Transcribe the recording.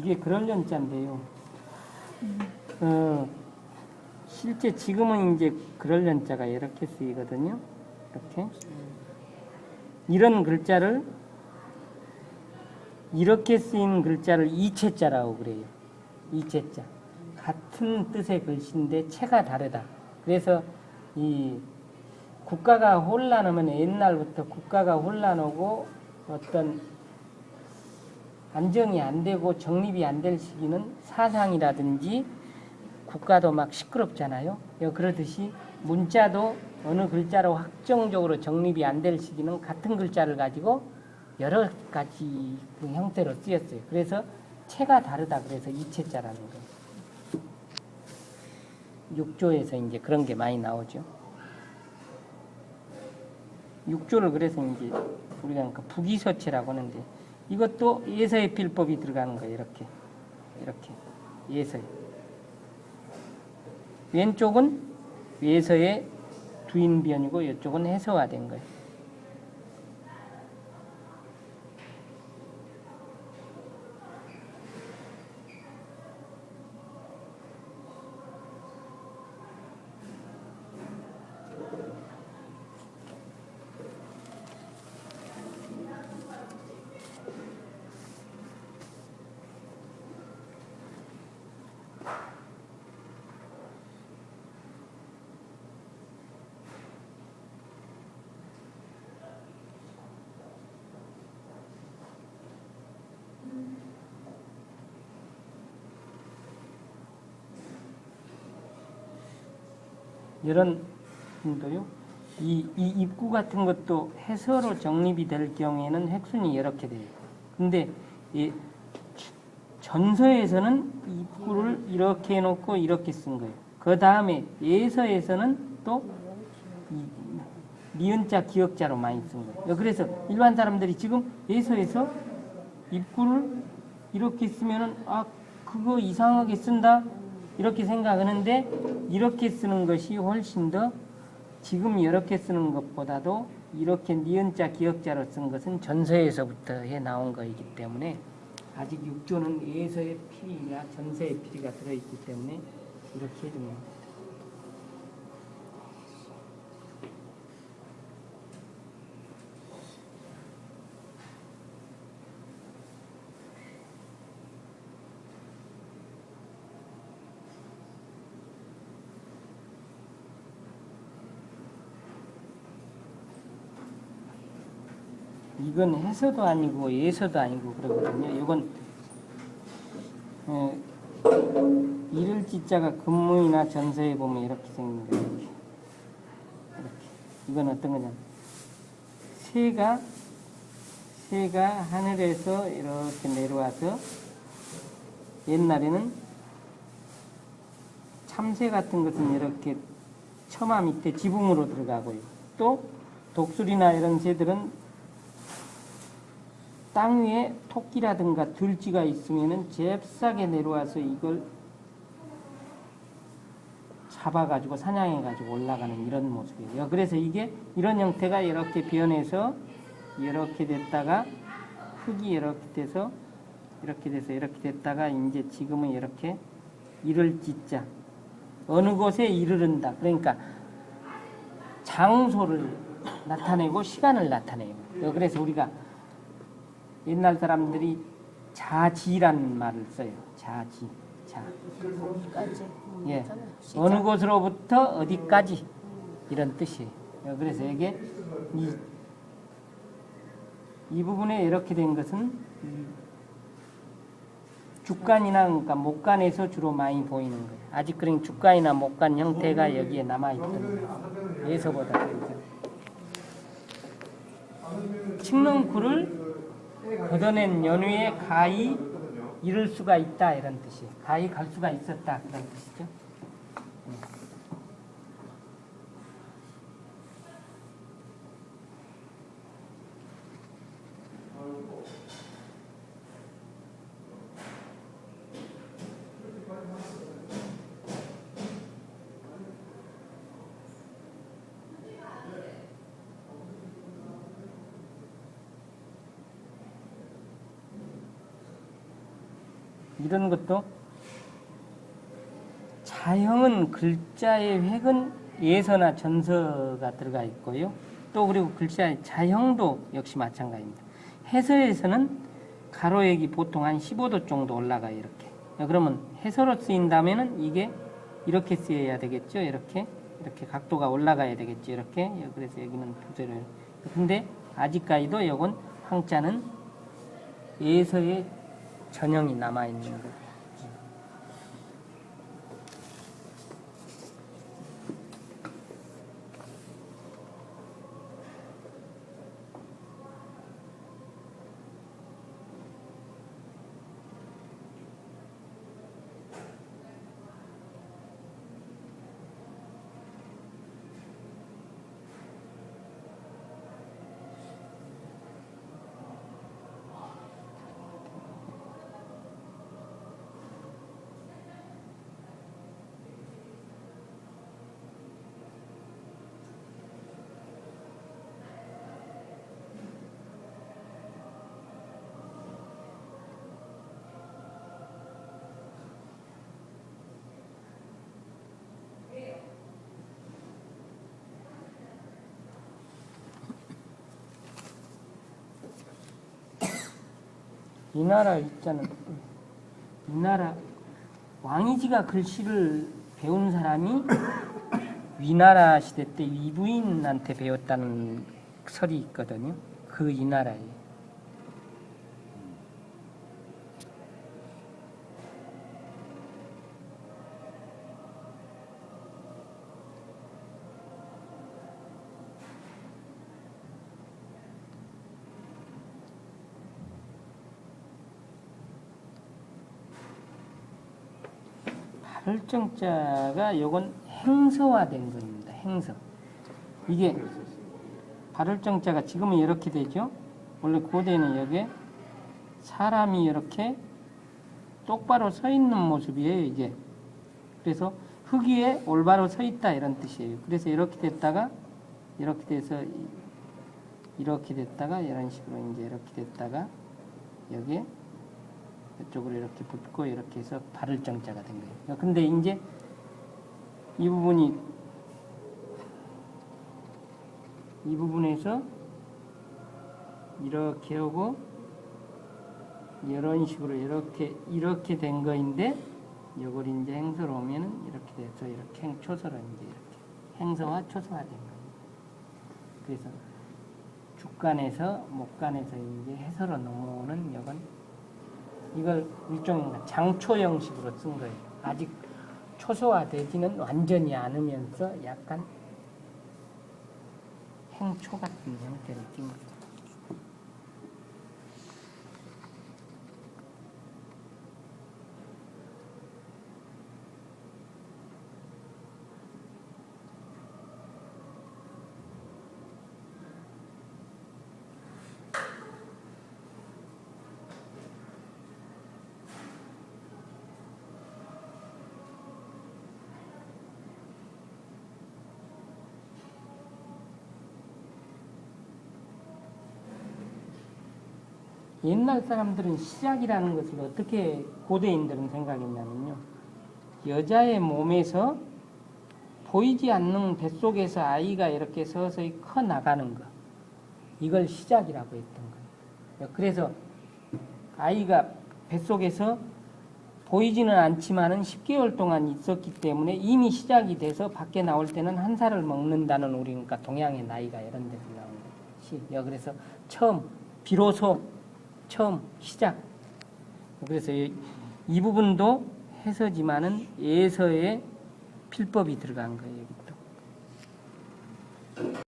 이게 그럴련자인데요. 실제 지금은 이제 그럴련자가 이렇게 쓰이거든요. 이렇게. 이런 글자를, 이렇게 쓰인 글자를 이체자라고 그래요. 이체자. 같은 뜻의 글씨인데 체가 다르다. 그래서 이 국가가 혼란하면 옛날부터 국가가 혼란하고 어떤 안정이 안 되고 정립이 안 될 시기는 사상이라든지 국가도 막 시끄럽잖아요. 그러듯이 문자도 어느 글자로 확정적으로 정립이 안 될 시기는 같은 글자를 가지고 여러 가지 형태로 쓰였어요. 그래서 체가 다르다. 그래서 이체자라는 거예요. 육조에서 이제 그런 게 많이 나오죠. 육조를 그래서 이제 우리가 부기서체라고 하는데 이것도 예서의 필법이 들어가는 거예요. 이렇게 예서에. 왼쪽은 예서의 두인변이고 이쪽은 해서화된 거예요. 이런 분도요. 이 입구 같은 것도 해서로 정립이 될 경우에는 획순이 이렇게 돼요. 근데 이 전서에서는 입구를 이렇게 해놓고 이렇게 쓴 거예요. 그 다음에 예서에서는 또 니은자 기역자로 많이 쓴 거예요. 그래서 일반 사람들이 지금 예서에서 입구를 이렇게 쓰면은 그거 이상하게 쓴다 이렇게 생각하는데 이렇게 쓰는 것이 훨씬 더 지금 이렇게 쓰는 것보다도 이렇게 니은자 기역자로 쓴 것은 전서에서부터 해 나온 거이기 때문에 아직 육조는 예서의 필이나 전서의 필이가 들어있기 때문에 이렇게 해준 겁니다. 이건 해서도 아니고 예서도 아니고 그러거든요. 이건 이를 지자가 근무이나 전서에 보면 이렇게 생긴 거예요. 이렇게. 이건 어떤 거냐면 새가 하늘에서 이렇게 내려와서 옛날에는 참새 같은 것은 이렇게 처마 밑에 지붕으로 들어가고요. 또 독수리나 이런 새들은 땅 위에 토끼라든가 들쥐가 있으면은 잽싸게 내려와서 이걸 잡아가지고 사냥해가지고 올라가는 이런 모습이에요. 그래서 이게 이런 형태가 이렇게 변해서 이렇게 됐다가 흙이 이렇게 돼서 이렇게 됐다가 이제 지금은 이렇게 이를 짓자. 어느 곳에 이르른다. 그러니까 장소를 나타내고 시간을 나타내요. 그래서 우리가 옛날 사람들이 자지라는 말을 써요. 자지. 어디까지? 예. 어느 곳으로부터 어디까지 이런 뜻이에요. 그래서 이게 이 부분에 이렇게 된 것은 주간이나 그러니까 목간에서 주로 많이 보이는 거예요. 아직 그런 주간이나 목간 형태가 여기에 남아있던 예서보다. 칡렁구를 걷어낸 연후에 가히 이를 수가 있다 이런 뜻이에요. 가히 갈 수가 있었다 그런 뜻이죠. 이런 것도 자형은 글자의 획은 예서나 전서가 들어가 있고요. 또 그리고 글자의 자형도 역시 마찬가지입니다. 해서에서는 가로획이 보통 한 15도 정도 올라가요. 이렇게. 그러면 해서로 쓰인다면은 이게 이렇게 쓰여야 되겠죠. 이렇게 각도가 올라가야 되겠죠. 이렇게. 그래서 여기는 부재로. 근데 아직까지도 이건 황자는 예서의 전형이 남아 있는 거예요. 이 나라 있잖아요. 이 나라 왕이지가 글씨를 배운 사람이 위나라 시대 때 위부인한테 배웠다는 설이 있거든요. 그 이 나라에. 발을정자가 요건 행서화된 겁니다. 행서. 이게 발을정자가 지금은 이렇게 되죠. 원래 고대는 여기에 사람이 이렇게 똑바로 서 있는 모습이에요. 이게. 그래서 흙 위에 올바로 서 있다 이런 뜻이에요. 그래서 이렇게 됐다가 이렇게 돼서 이렇게 됐다가 이런 식으로 이제 이렇게 됐다가 여기에 이쪽으로 이렇게 붙고 이렇게 해서 발을정자가 된 거예요. 근데 이제 이 부분에서 이렇게 하고 이런 식으로 이렇게 된 거인데 이걸 이제 행서로 오면은 이렇게 돼서 이렇게 초서로 이제 이렇게 행서와 초서화된 거예요. 그래서 주간에서 목간에서 이제 해서로 넘어오는 이걸 일종의 장초 형식으로 쓴 거예요. 아직 초소화되지는 완전히 않으면서 약간 행초 같은 형태를 띈 거죠. 옛날 사람들은 시작이라는 것을 어떻게 고대인들은 생각했냐면요. 여자의 몸에서 보이지 않는 뱃속에서 아이가 이렇게 서서히 커 나가는 것. 이걸 시작이라고 했던 거예요. 그래서 아이가 뱃속에서 보이지는 않지만은 10개월 동안 있었기 때문에 이미 시작이 돼서 밖에 나올 때는 한 살을 먹는다는 우리 그러니까 동양의 나이가 이런 데서 나오는 거예요. 그래서 비로소 처음 시작. 그래서 이 부분도 해서지만은 예서에 필법이 들어간 거예요.